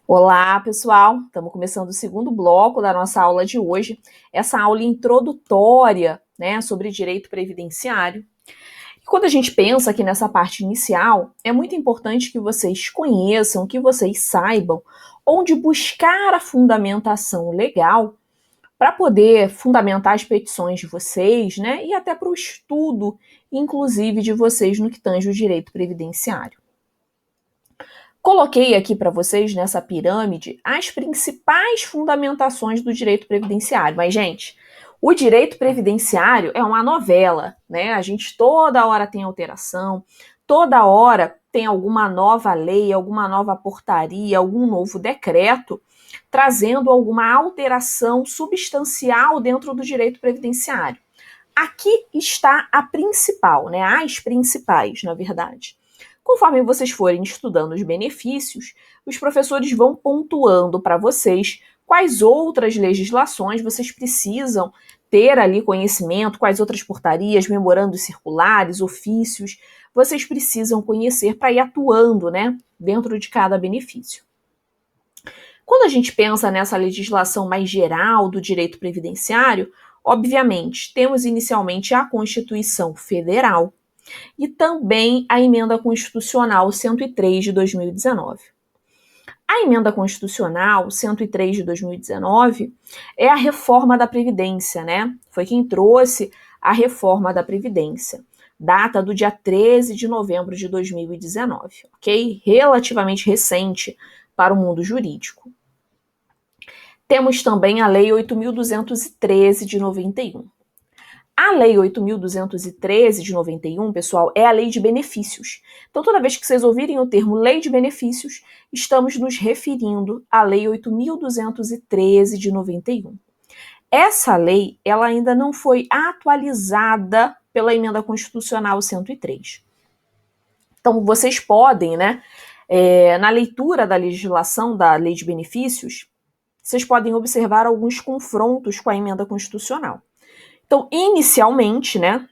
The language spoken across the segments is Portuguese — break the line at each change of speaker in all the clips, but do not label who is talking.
Olá, pessoal! Estamos começando o segundo bloco da nossa aula de hoje, essa aula introdutória, né, sobre direito previdenciário. E quando a gente pensa aqui nessa parte inicial, é muito importante que vocês conheçam, que vocês saibam onde buscar a fundamentação legal para poder fundamentar as petições de vocês, né, e até para o estudo, inclusive, de vocês no que tange o direito previdenciário. Coloquei aqui para vocês nessa pirâmide as principais fundamentações do direito previdenciário. Mas, gente, o direito previdenciário é uma novela, né? A gente toda hora tem alteração, toda hora tem alguma nova lei, alguma nova portaria, algum novo decreto trazendo alguma alteração substancial dentro do direito previdenciário. Aqui está a principal, né? As principais, na verdade. Conforme vocês forem estudando os benefícios, os professores vão pontuando para vocês quais outras legislações vocês precisam ter ali conhecimento, quais outras portarias, memorandos circulares, ofícios, vocês precisam conhecer para ir atuando, né, dentro de cada benefício. Quando a gente pensa nessa legislação mais geral do direito previdenciário, obviamente, temos inicialmente a Constituição Federal, e também a Emenda Constitucional 103 de 2019. A Emenda Constitucional 103 de 2019 é a reforma da Previdência, né? Foi quem trouxe a reforma da Previdência. Data do dia 13 de novembro de 2019, ok? Relativamente recente para o mundo jurídico. Temos também a Lei 8.213 de 91. A Lei 8.213 de 91, pessoal, é a lei de benefícios. Então, toda vez que vocês ouvirem o termo lei de benefícios, estamos nos referindo à Lei 8.213 de 91. Essa lei, ela ainda não foi atualizada pela Emenda Constitucional 103. Então, vocês podem, né, na leitura da legislação da Lei de Benefícios, vocês podem observar alguns confrontos com a Emenda Constitucional. Então, inicialmente, né,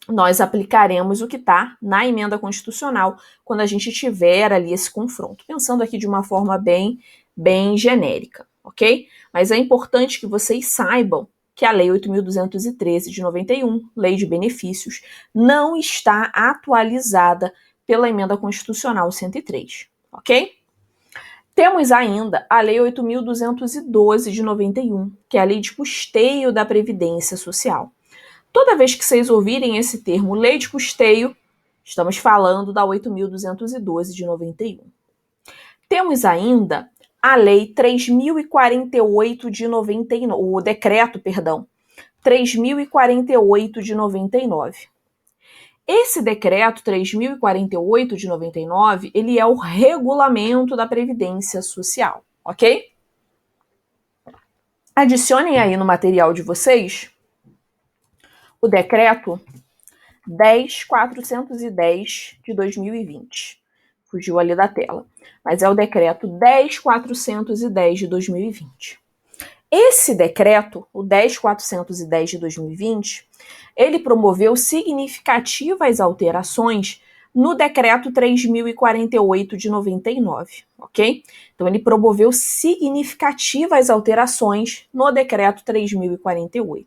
nós aplicaremos o que está na emenda constitucional quando a gente tiver ali esse confronto, pensando aqui de uma forma bem genérica, ok? Mas é importante que vocês saibam que a Lei 8.213 de 91, Lei de Benefícios, não está atualizada pela emenda constitucional 103, ok? Temos ainda a Lei 8.212 de 91, que é a Lei de Custeio da Previdência Social. Toda vez que vocês ouvirem esse termo lei de custeio, estamos falando da 8.212 de 91. Temos ainda a Lei 3.048 de 99, o decreto, 3.048 de 99. Esse decreto 3.048 de 99, ele é o regulamento da Previdência Social, ok? Adicionem aí no material de vocês o decreto 10.410 de 2020. Fugiu ali da tela. Mas é o decreto 10.410 de 2020. Esse decreto, o 10.410 de 2020, ele promoveu significativas alterações no decreto 3.048 de 99, ok? Então, ele promoveu significativas alterações no decreto 3.048.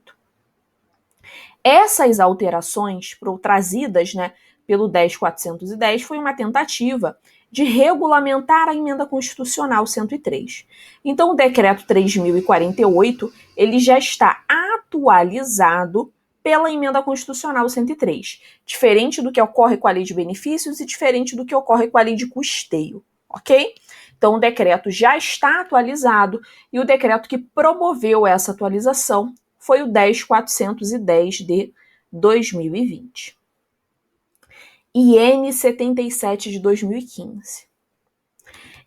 Essas alterações trazidas, né, pelo 10.410 foi uma tentativa de regulamentar a emenda constitucional 103. Então, o decreto 3.048 ele já está atualizado pela emenda constitucional 103, diferente do que ocorre com a lei de benefícios e diferente do que ocorre com a lei de custeio, ok? Então, o decreto já está atualizado e o decreto que promoveu essa atualização foi o 10.410 de 2020. IN 77 de 2015.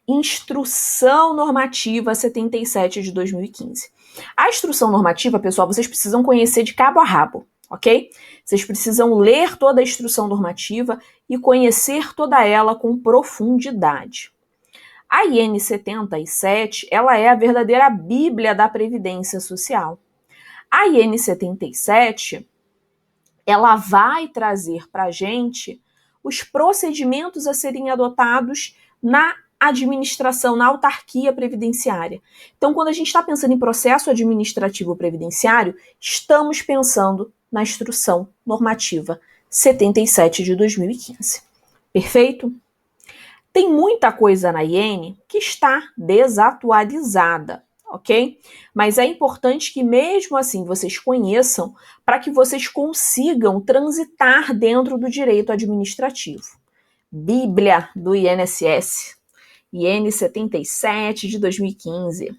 Instrução Normativa 77 de 2015. A instrução normativa, pessoal, vocês precisam conhecer de cabo a rabo, ok? Vocês precisam ler toda a instrução normativa e conhecer toda ela com profundidade. A IN 77, ela é a verdadeira bíblia da Previdência Social. A IN 77, ela vai trazer para a gente os procedimentos a serem adotados na administração, na autarquia previdenciária. Então, quando a gente está pensando em processo administrativo previdenciário, estamos pensando na Instrução Normativa 77 de 2015. Perfeito? Tem muita coisa na IN que está desatualizada, ok? Mas é importante que mesmo assim vocês conheçam para que vocês consigam transitar dentro do direito administrativo. Bíblia do INSS, IN 77 de 2015.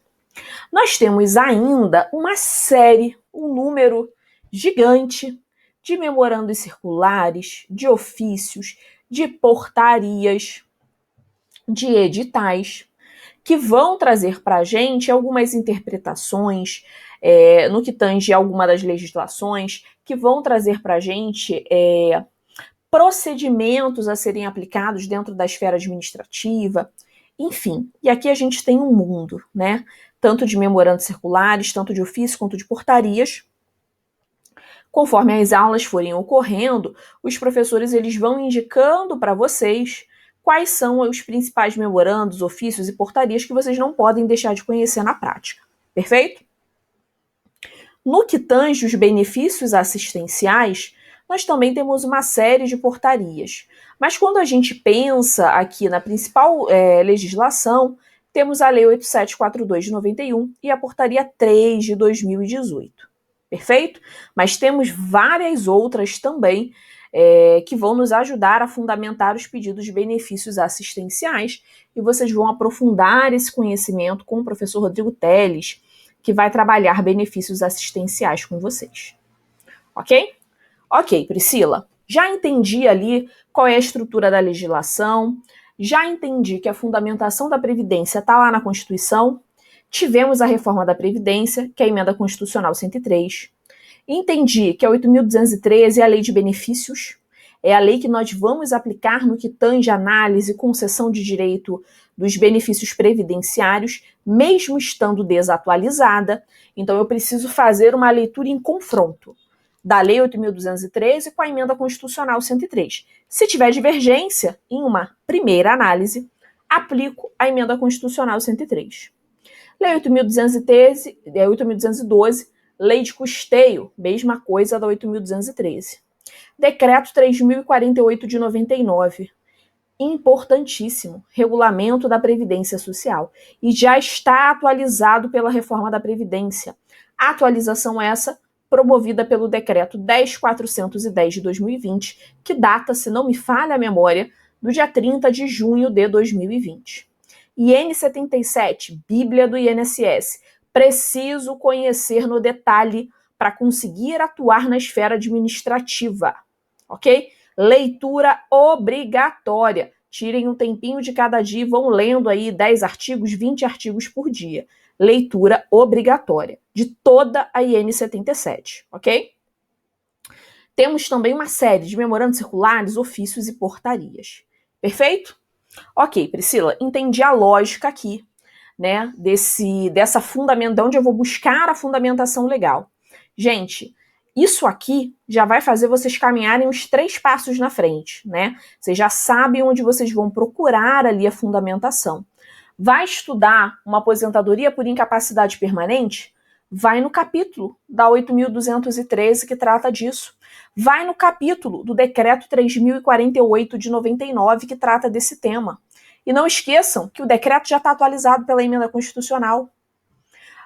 Nós temos ainda uma série, um número gigante de memorandos circulares, de ofícios, de portarias, de editais, que vão trazer para a gente algumas interpretações no que tange alguma das legislações, que vão trazer para a gente procedimentos a serem aplicados dentro da esfera administrativa, enfim. E aqui a gente tem um mundo, né? Tanto de memorandos circulares, tanto de ofício quanto de portarias. Conforme as aulas forem ocorrendo, os professores eles vão indicando para vocês quais são os principais memorandos, ofícios e portarias que vocês não podem deixar de conhecer na prática. Perfeito? No que tange os benefícios assistenciais, nós também temos uma série de portarias. Mas quando a gente pensa aqui na principal legislação, temos a Lei 8742 de 91 e a Portaria 3 de 2018. Perfeito? Mas temos várias outras também que vão nos ajudar a fundamentar os pedidos de benefícios assistenciais e vocês vão aprofundar esse conhecimento com o professor Rodrigo Teles, que vai trabalhar benefícios assistenciais com vocês. Ok? Ok, Priscila, já entendi ali qual é a estrutura da legislação, já entendi que a fundamentação da Previdência está lá na Constituição, tivemos a reforma da Previdência, que é a Emenda Constitucional 103, entendi que a 8.213 é a Lei de Benefícios, é a lei que nós vamos aplicar no que tange análise e concessão de direito dos benefícios previdenciários, mesmo estando desatualizada. Então, eu preciso fazer uma leitura em confronto da Lei 8.213 com a Emenda Constitucional 103. Se tiver divergência, em uma primeira análise, aplico a Emenda Constitucional 103. Lei 8.212, Lei de Custeio, mesma coisa da 8.213. Decreto 3.048 de 99, importantíssimo, Regulamento da Previdência Social, e já está atualizado pela reforma da Previdência. Atualização essa promovida pelo Decreto 10.410 de 2020, que data, se não me falha a memória, do dia 30 de junho de 2020. IN 77, Bíblia do INSS. Preciso conhecer no detalhe para conseguir atuar na esfera administrativa, ok? Leitura obrigatória. Tirem um tempinho de cada dia e vão lendo aí 10 artigos, 20 artigos por dia. Leitura obrigatória de toda a IN 77, ok? Temos também uma série de memorandos circulares, ofícios e portarias. Perfeito? Ok, Priscila, entendi a lógica aqui, né, dessa fundamentação, de onde eu vou buscar a fundamentação legal. Gente, isso aqui já vai fazer vocês caminharem uns 3 passos na frente, né? Vocês já sabem onde vocês vão procurar ali a fundamentação. Vai estudar uma aposentadoria por incapacidade permanente? Vai no capítulo da 8.213 que trata disso. Vai no capítulo do Decreto 3.048 de 99 que trata desse tema. E não esqueçam que o decreto já está atualizado pela Emenda Constitucional.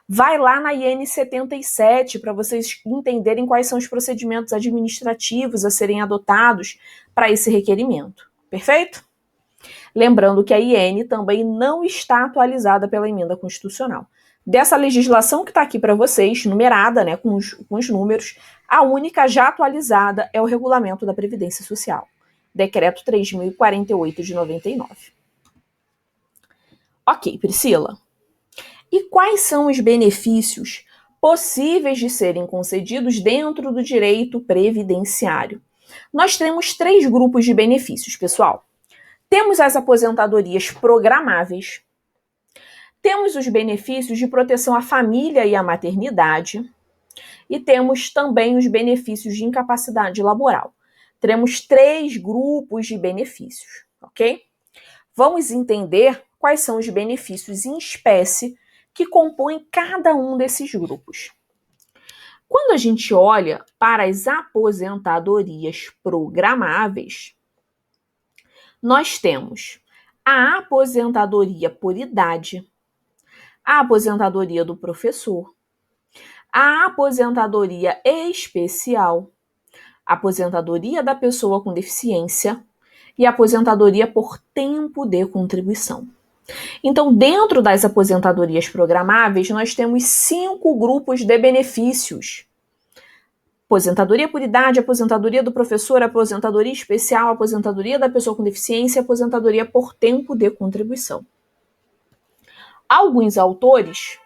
Vai lá na IN 77 para vocês entenderem quais são os procedimentos administrativos a serem adotados para esse requerimento. Perfeito? Lembrando que a IN também não está atualizada pela Emenda Constitucional. Dessa legislação que está aqui para vocês, numerada, né, com os números, a única já atualizada é o Regulamento da Previdência Social, Decreto 3.048 de 99. Ok, Priscila. E quais são os benefícios possíveis de serem concedidos dentro do direito previdenciário? Nós temos 3 grupos de benefícios, pessoal. Temos as aposentadorias programáveis, temos os benefícios de proteção à família e à maternidade, e temos também os benefícios de incapacidade laboral. Teremos 3 grupos de benefícios, ok? Vamos entender quais são os benefícios em espécie que compõem cada um desses grupos. Quando a gente olha para as aposentadorias programáveis, nós temos a aposentadoria por idade, a aposentadoria do professor, a aposentadoria especial, a aposentadoria da pessoa com deficiência e a aposentadoria por tempo de contribuição. Então, dentro das aposentadorias programáveis, nós temos 5 grupos de benefícios. Aposentadoria por idade, aposentadoria do professor, aposentadoria especial, aposentadoria da pessoa com deficiência e aposentadoria por tempo de contribuição. Alguns autores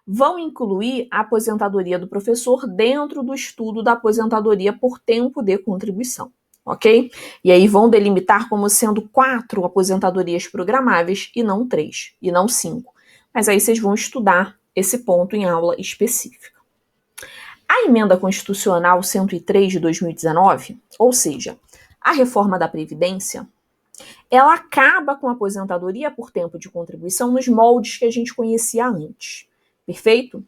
vão incluir a aposentadoria do professor dentro do estudo da aposentadoria por tempo de contribuição, ok? E aí vão delimitar como sendo 4 aposentadorias programáveis e não 3, e não 5. Mas aí vocês vão estudar esse ponto em aula específica. A Emenda Constitucional 103 de 2019, ou seja, a reforma da Previdência, ela acaba com a aposentadoria por tempo de contribuição nos moldes que a gente conhecia antes. Perfeito?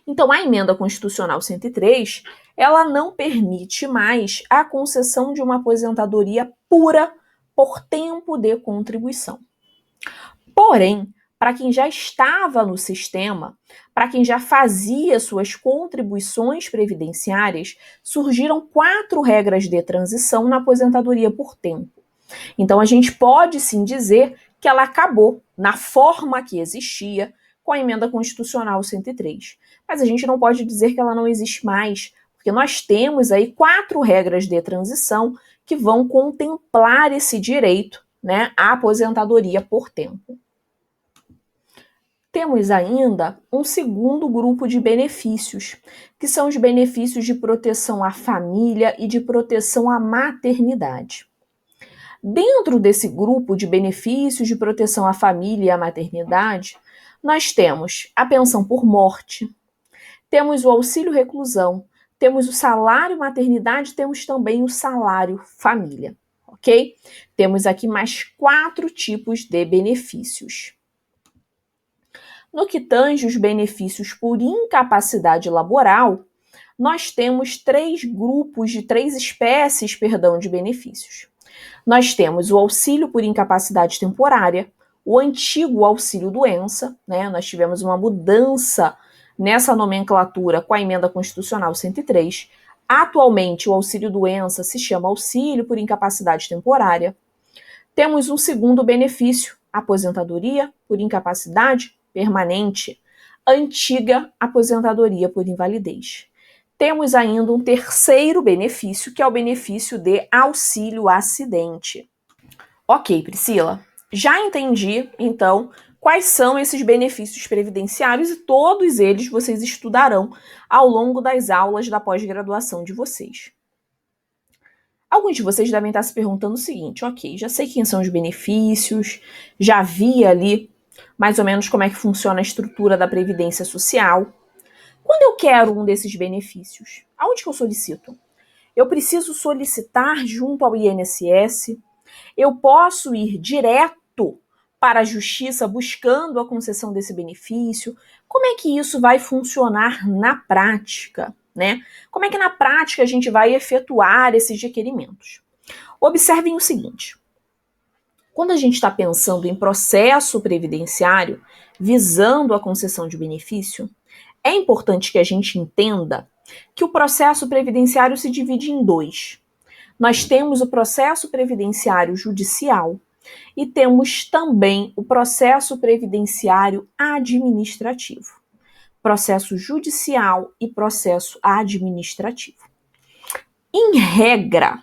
Então, a Emenda Constitucional 103, ela não permite mais a concessão de uma aposentadoria pura por tempo de contribuição. Porém, para quem já estava no sistema, para quem já fazia suas contribuições previdenciárias, surgiram 4 regras de transição na aposentadoria por tempo. Então, a gente pode sim dizer que ela acabou na forma que existia com a Emenda Constitucional 103. Mas a gente não pode dizer que ela não existe mais, porque nós temos aí 4 regras de transição que vão contemplar esse direito, né, à aposentadoria por tempo. Temos ainda um segundo grupo de benefícios, que são os benefícios de proteção à família e de proteção à maternidade. Dentro desse grupo de benefícios de proteção à família e à maternidade, nós temos a pensão por morte, temos o auxílio reclusão, temos o salário maternidade, temos também o salário família, ok? Temos aqui mais 4 tipos de benefícios. No que tange os benefícios por incapacidade laboral, nós temos 3 espécies de benefícios. Nós temos o auxílio por incapacidade temporária, o antigo auxílio-doença, né? Nós tivemos uma mudança nessa nomenclatura com a Emenda Constitucional 103. Atualmente, o auxílio-doença se chama auxílio por incapacidade temporária. Temos um segundo benefício, aposentadoria por incapacidade permanente, antiga aposentadoria por invalidez. Temos ainda um terceiro benefício, que é o benefício de auxílio-acidente. Ok, Priscila, já entendi, então, quais são esses benefícios previdenciários e todos eles vocês estudarão ao longo das aulas da pós-graduação de vocês. Alguns de vocês devem estar se perguntando o seguinte, ok, já sei quem são os benefícios, já vi ali mais ou menos como é que funciona a estrutura da Previdência Social. Quando eu quero um desses benefícios, aonde que eu solicito? Eu preciso solicitar junto ao INSS? Eu posso ir direto para a Justiça buscando a concessão desse benefício? Como é que isso vai funcionar na prática, né? Como é que na prática a gente vai efetuar esses requerimentos? Observem o seguinte. Quando a gente está pensando em processo previdenciário visando a concessão de benefício, é importante que a gente entenda que o processo previdenciário se divide em 2. Nós temos o processo previdenciário judicial e temos também o processo previdenciário administrativo. Processo judicial e processo administrativo. Em regra,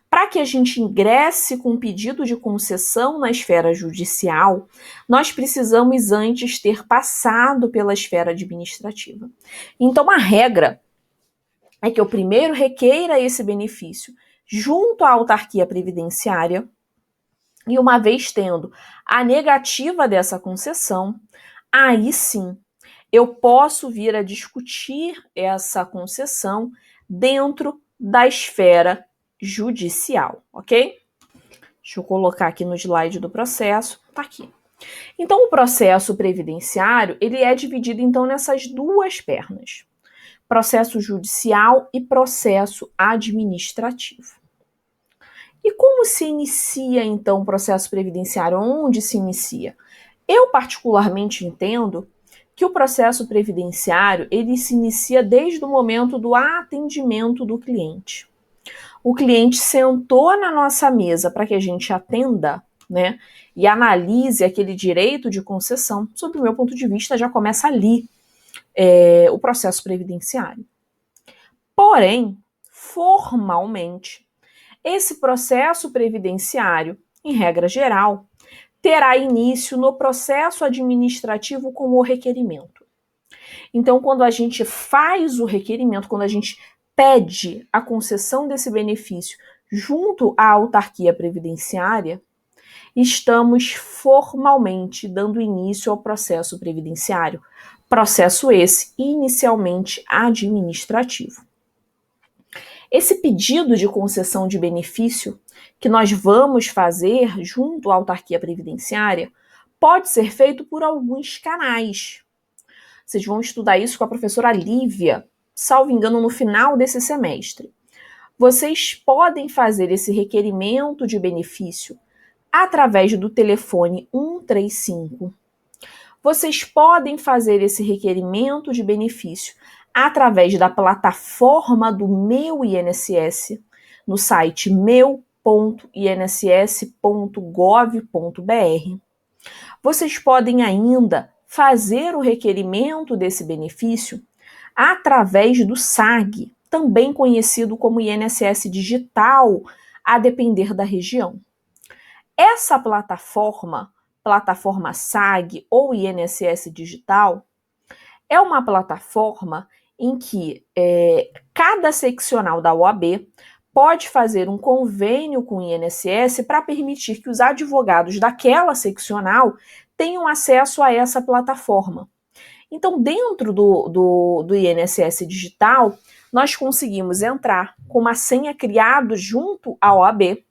para que a gente ingresse com um pedido de concessão na esfera judicial, nós precisamos antes ter passado pela esfera administrativa. Então, a regra é que eu primeiro requeira esse benefício junto à autarquia previdenciária e, uma vez tendo a negativa dessa concessão, aí sim eu posso vir a discutir essa concessão dentro da esfera judicial, ok? Deixa eu colocar aqui no slide do processo. Tá aqui. Então, o processo previdenciário, ele é dividido, então, nessas duas pernas. Processo judicial e processo administrativo. E como se inicia, então, o processo previdenciário? Onde se inicia? Eu, particularmente, entendo que o processo previdenciário, ele se inicia desde o momento do atendimento do cliente. O cliente sentou na nossa mesa para que a gente atenda, né, e analise aquele direito de concessão. Sob o meu ponto de vista, já começa ali o processo previdenciário. Porém, formalmente, esse processo previdenciário, em regra geral, terá início no processo administrativo com o requerimento. Então, quando a gente faz o requerimento, quando a gente pede a concessão desse benefício junto à autarquia previdenciária, estamos formalmente dando início ao processo previdenciário. Processo esse inicialmente administrativo. Esse pedido de concessão de benefício que nós vamos fazer junto à autarquia previdenciária pode ser feito por alguns canais. Vocês vão estudar isso com a professora Lívia, salvo engano, no final desse semestre. Vocês podem fazer esse requerimento de benefício através do telefone 135. Vocês podem fazer esse requerimento de benefício através da plataforma do Meu INSS, no site meu.inss.gov.br. Vocês podem ainda fazer o requerimento desse benefício através do SAG, também conhecido como INSS Digital, a depender da região. Essa plataforma SAG ou INSS Digital, é uma plataforma em que cada seccional da OAB pode fazer um convênio com o INSS para permitir que os advogados daquela seccional tenham acesso a essa plataforma. Então, dentro do INSS Digital, nós conseguimos entrar com uma senha criada junto à OAB,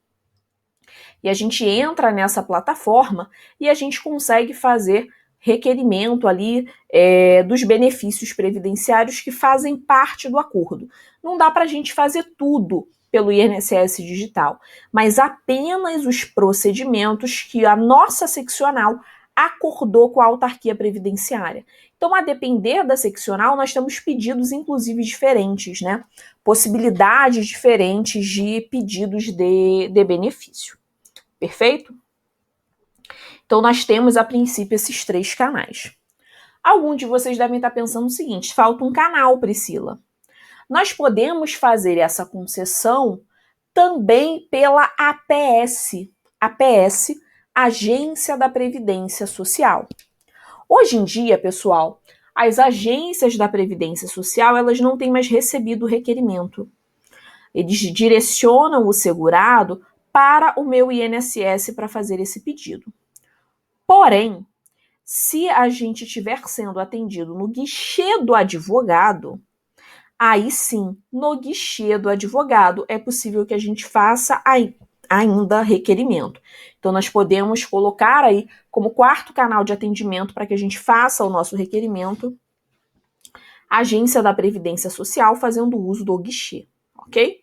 e a gente entra nessa plataforma e a gente consegue fazer requerimento ali dos benefícios previdenciários que fazem parte do acordo. Não dá para a gente fazer tudo pelo INSS Digital, mas apenas os procedimentos que a nossa seccional acordou com a autarquia previdenciária. Então, a depender da seccional, nós temos pedidos, inclusive, diferentes, né? Possibilidades diferentes de pedidos de benefício. Perfeito? Então, nós temos, a princípio, esses 3 canais. Alguns de vocês devem estar pensando o seguinte: falta um canal, Priscila. Nós podemos fazer essa concessão também pela APS. APS, Agência da Previdência Social. Hoje em dia, pessoal, as agências da Previdência Social, elas não têm mais recebido requerimento. Eles direcionam o segurado para o Meu INSS para fazer esse pedido. Porém, se a gente estiver sendo atendido no guichê do advogado, aí sim, no guichê do advogado, é possível que a gente faça ainda requerimento. Então, nós podemos colocar aí como 4º canal de atendimento para que a gente faça o nosso requerimento, a Agência da Previdência Social fazendo uso do guichê, ok?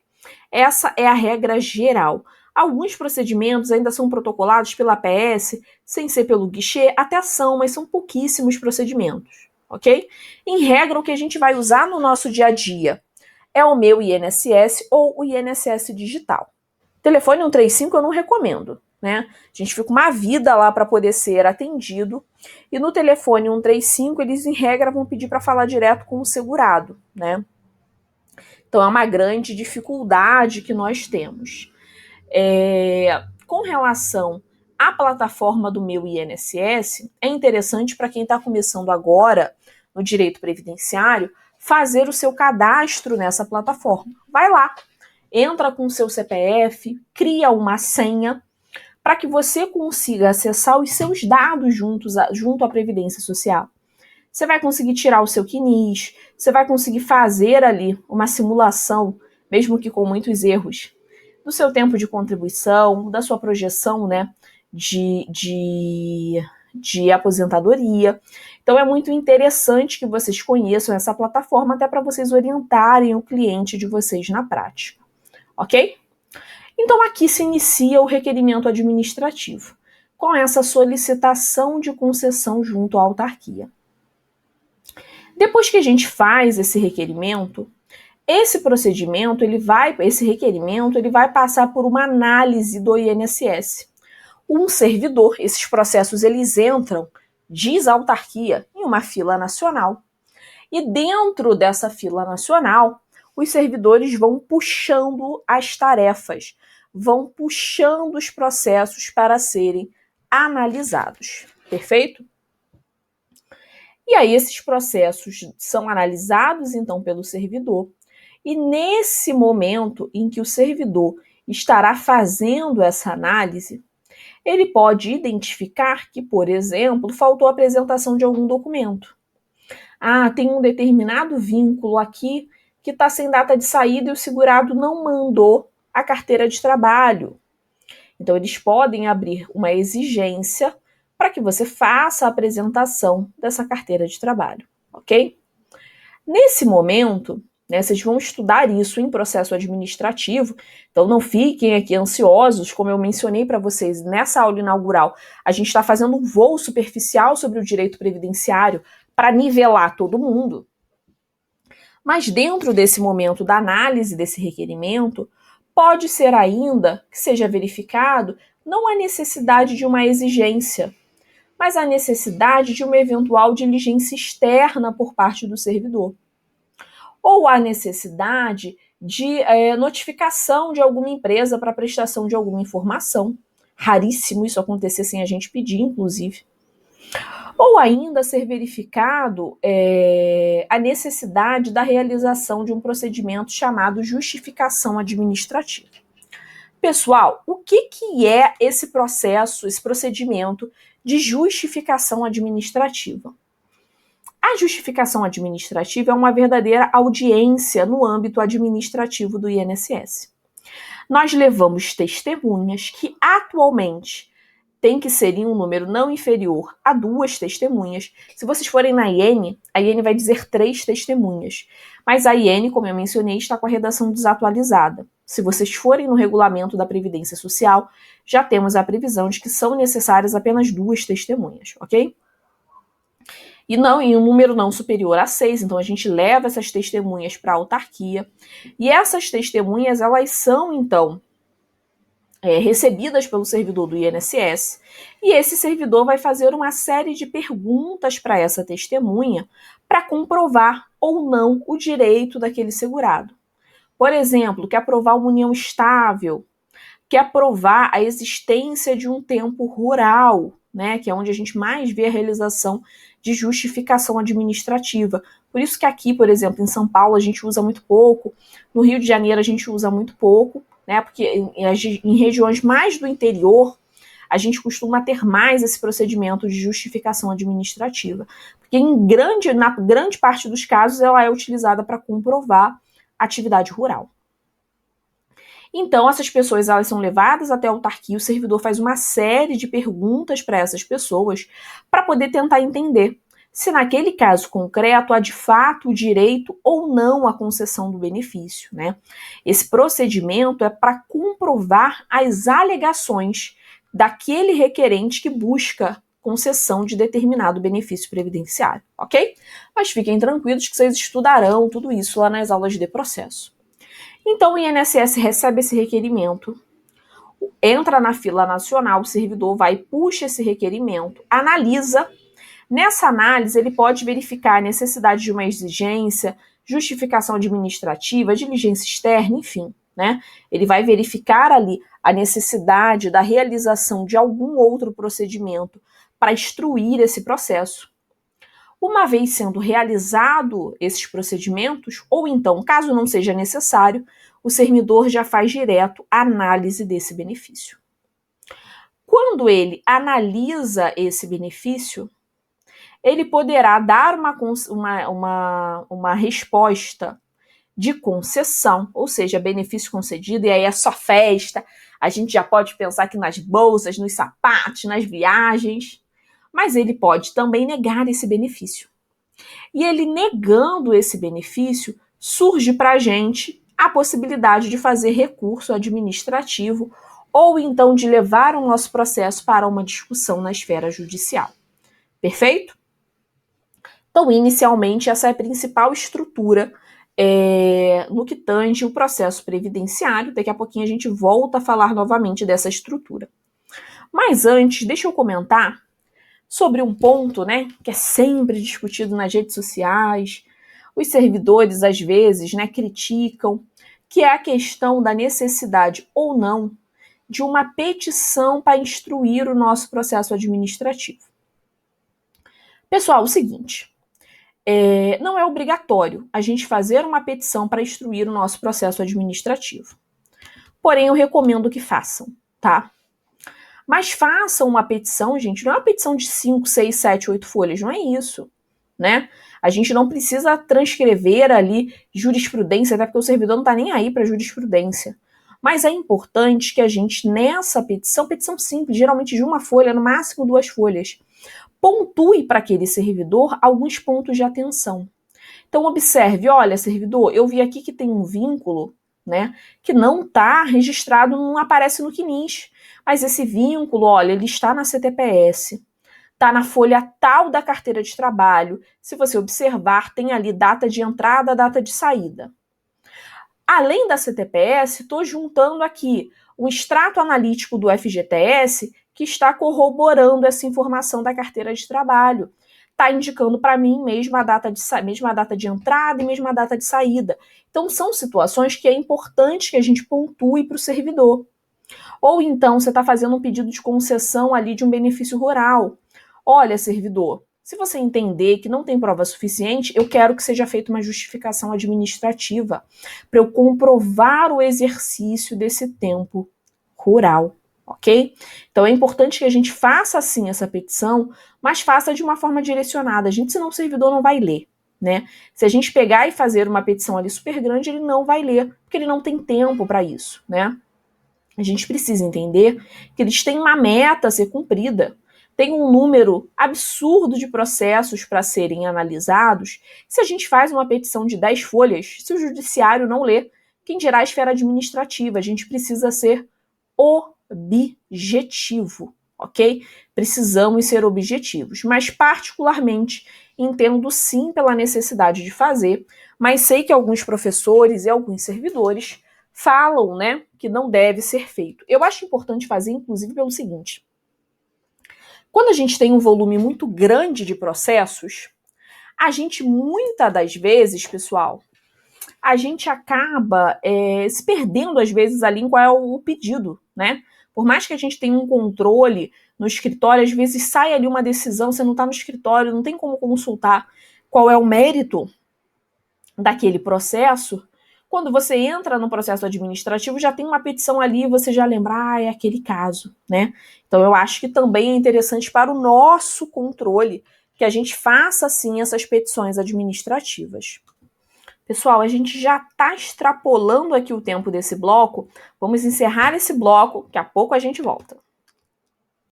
Essa é a regra geral. Alguns procedimentos ainda são protocolados pela APS, sem ser pelo guichê, até são, mas são pouquíssimos procedimentos, ok? Em regra, o que a gente vai usar no nosso dia a dia é o Meu INSS ou o INSS Digital. Telefone 135 eu não recomendo, né? A gente fica uma vida lá para poder ser atendido, e no telefone 135 eles, em regra, vão pedir para falar direto com o segurado, né? Então, é uma grande dificuldade que nós temos. Com relação à plataforma do Meu INSS, é interessante para quem está começando agora no direito previdenciário fazer o seu cadastro nessa plataforma. Vai lá, entra com o seu CPF, cria uma senha para que você consiga acessar os seus dados junto à Previdência Social. Você vai conseguir tirar o seu CNIS, você vai conseguir fazer ali uma simulação, mesmo que com muitos erros, do seu tempo de contribuição, da sua projeção, né, de aposentadoria. Então é muito interessante que vocês conheçam essa plataforma até para vocês orientarem o cliente de vocês na prática, ok? Então aqui se inicia o requerimento administrativo, com essa solicitação de concessão junto à autarquia. Depois que a gente faz esse requerimento, esse requerimento, ele vai passar por uma análise do INSS. Um servidor, esses processos eles entram, diz a autarquia, em uma fila nacional. E dentro dessa fila nacional, os servidores vão puxando as tarefas, vão puxando os processos para serem analisados. Perfeito? E aí esses processos são analisados, então, pelo servidor. E nesse momento em que o servidor estará fazendo essa análise, ele pode identificar que, por exemplo, faltou a apresentação de algum documento. Tem um determinado vínculo aqui que está sem data de saída e o segurado não mandou a carteira de trabalho. Então, eles podem abrir uma exigência para que você faça a apresentação dessa carteira de trabalho, ok? Nesse momento, né, vocês vão estudar isso em processo administrativo, então não fiquem aqui ansiosos, como eu mencionei para vocês nessa aula inaugural, a gente está fazendo um voo superficial sobre o direito previdenciário para nivelar todo mundo. Mas dentro desse momento da análise desse requerimento, pode ser ainda que seja verificado não a necessidade de uma exigência, mas a necessidade de uma eventual diligência externa por parte do servidor. Ou a necessidade de notificação de alguma empresa para prestação de alguma informação. Raríssimo isso acontecer sem a gente pedir, inclusive. Ou ainda ser verificado a necessidade da realização de um procedimento chamado justificação administrativa. Pessoal, o que é esse processo, esse procedimento de justificação administrativa? A justificação administrativa é uma verdadeira audiência no âmbito administrativo do INSS. Nós levamos testemunhas que atualmente tem que ser em um número não inferior a 2 testemunhas. Se vocês forem na IN, a IN vai dizer 3 testemunhas. Mas a IN, como eu mencionei, está com a redação desatualizada. Se vocês forem no regulamento da Previdência Social, já temos a previsão de que são necessárias apenas 2 testemunhas, ok? E não em um número não superior a 6, então a gente leva essas testemunhas para a autarquia. E essas testemunhas, elas são, então, recebidas pelo servidor do INSS, e esse servidor vai fazer uma série de perguntas para essa testemunha para comprovar ou não o direito daquele segurado. Por exemplo, quer provar uma união estável, quer provar a existência de um tempo rural, né, que é onde a gente mais vê a realização de justificação administrativa. Por isso que aqui, por exemplo, em São Paulo a gente usa muito pouco, no Rio de Janeiro a gente usa muito pouco, né, porque em regiões mais do interior a gente costuma ter mais esse procedimento de justificação administrativa, porque na grande parte dos casos ela é utilizada para comprovar atividade rural. Então, essas pessoas elas são levadas até a autarquia, o servidor faz uma série de perguntas para essas pessoas para poder tentar entender se naquele caso concreto há de fato o direito ou não à concessão do benefício, né? Esse procedimento é para comprovar as alegações daquele requerente que busca concessão de determinado benefício previdenciário, ok? Mas fiquem tranquilos que vocês estudarão tudo isso lá nas aulas de processo. Então, o INSS recebe esse requerimento, entra na fila nacional, o servidor vai, puxa esse requerimento, analisa. Nessa análise, ele pode verificar a necessidade de uma exigência, justificação administrativa, diligência externa, enfim, né? Ele vai verificar ali a necessidade da realização de algum outro procedimento para instruir esse processo. Uma vez sendo realizado esses procedimentos, ou então, caso não seja necessário, o servidor já faz direto a análise desse benefício. Quando ele analisa esse benefício, ele poderá dar uma resposta de concessão, ou seja, benefício concedido, e aí é só festa, a gente já pode pensar aqui nas bolsas, nos sapatos, nas viagens, mas ele pode também negar esse benefício. E ele negando esse benefício, surge para a gente a possibilidade de fazer recurso administrativo ou então de levar o nosso processo para uma discussão na esfera judicial. Perfeito? Então, inicialmente, essa é a principal estrutura no que tange o processo previdenciário. Daqui a pouquinho a gente volta a falar novamente dessa estrutura. Mas antes, deixa eu comentar sobre um ponto, né, que é sempre discutido nas redes sociais. Os servidores, às vezes, né, criticam, que é a questão da necessidade ou não de uma petição para instruir o nosso processo administrativo. Pessoal, o seguinte, não é obrigatório a gente fazer uma petição para instruir o nosso processo administrativo. Porém, eu recomendo que façam, tá? Mas façam uma petição, gente, não é uma petição de 5, 6, 7, 8 folhas, não é isso, né? A gente não precisa transcrever ali jurisprudência, até porque o servidor não está nem aí para jurisprudência. Mas é importante que a gente, nessa petição simples, geralmente de uma folha, no máximo 2 folhas, pontue para aquele servidor alguns pontos de atenção. Então, observe, olha, servidor, eu vi aqui que tem um vínculo, né, que não está registrado, não aparece no CNIS, mas esse vínculo, olha, ele está na CTPS, está na folha tal da carteira de trabalho. Se você observar, tem ali data de entrada, data de saída. Além da CTPS, estou juntando aqui um extrato analítico do FGTS que está corroborando essa informação da carteira de trabalho. Está indicando para mim mesma data de entrada e mesma data de saída. Então, são situações que é importante que a gente pontue para o servidor. Ou então, você está fazendo um pedido de concessão ali de um benefício rural. Olha, servidor, se você entender que não tem prova suficiente, eu quero que seja feita uma justificação administrativa para eu comprovar o exercício desse tempo rural, ok? Então é importante que a gente faça sim essa petição, mas faça de uma forma direcionada, senão o servidor não vai ler, né? Se a gente pegar e fazer uma petição ali super grande, ele não vai ler, porque ele não tem tempo para isso, né? A gente precisa entender que eles têm uma meta a ser cumprida. Tem um número absurdo de processos para serem analisados. Se a gente faz uma petição de 10 folhas, se o judiciário não lê, quem dirá a esfera administrativa? A gente precisa ser objetivo, ok? Precisamos ser objetivos, mas particularmente entendo sim pela necessidade de fazer, mas sei que alguns professores e alguns servidores falam, né, que não deve ser feito. Eu acho importante fazer, inclusive, pelo seguinte: quando a gente tem um volume muito grande de processos, a gente, muitas das vezes, pessoal, a gente acaba se perdendo, às vezes, ali em qual é o pedido, né? Por mais que a gente tenha um controle no escritório, às vezes sai ali uma decisão, você não está no escritório, não tem como consultar qual é o mérito daquele processo. Quando você entra no processo administrativo, já tem uma petição ali, você já lembra, é aquele caso, né? Então, eu acho que também é interessante para o nosso controle que a gente faça, sim, essas petições administrativas. Pessoal, a gente já está extrapolando aqui o tempo desse bloco. Vamos encerrar esse bloco, daqui a pouco a gente volta.